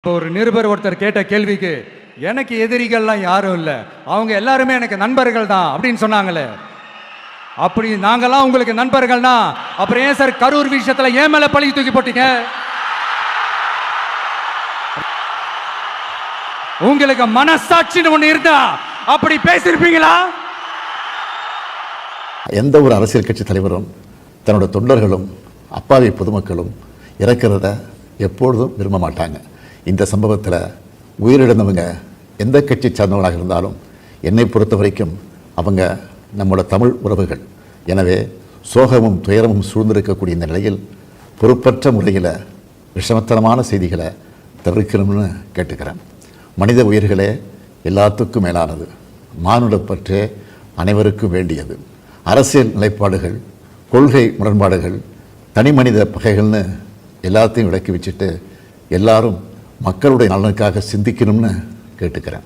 இப்போ ஒரு நிருபர் ஒருத்தர் கேட்ட கேள்விக்கு எனக்கு எதிரிகள்லாம் யாரும் இல்லை, அவங்க எல்லாருமே எனக்கு நண்பர்கள் தான் அப்படின்னு சொன்னாங்களே. அப்படி நாங்கெல்லாம் உங்களுக்கு நண்பர்கள்னா அப்புறம் ஏன் சார் கரூர் விஷயத்துல ஏன் மேல பழி தூக்கி போட்டீங்க? உங்களுக்கு மனசாட்சின்னு ஒண்ணு இருந்தா அப்படி பேசிருப்பீங்களா? எந்த ஒரு அரசியல் கட்சி தலைவரும் தன்னோட தொண்டர்களும் அப்பாவி பொதுமக்களும் இறக்கிறத எப்பொழுதும் விரும்ப மாட்டாங்க. இந்த சம்பவத்தில் உயிரிழந்தவங்க எந்த கட்சி சார்ந்தவங்களாக இருந்தாலும் என்னை பொறுத்த வரைக்கும் அவங்க நம்மளோட தமிழ் உறவுகள். எனவே சோகமும் துயரமும் சூழ்ந்திருக்கக்கூடிய இந்த நிலையில் பொறுப்பற்ற முறையில் விஷமத்தனமான செய்திகளை தவிர்க்கணும்னு கேட்டுக்கிறேன். மனித உயிர்களே எல்லாத்துக்கும் மேலானது, மானுடப்பற்றே அனைவருக்கும் வேண்டியது. அரசியல் நிலைப்பாடுகள், கொள்கை முரண்பாடுகள், தனி மனித பகைகள்னு எல்லாத்தையும் விலக்கி வச்சுட்டு எல்லாரும் மக்களுடைய நலனுக்காக சிந்திக்கணும்னு கேட்டுக்கிறேன்.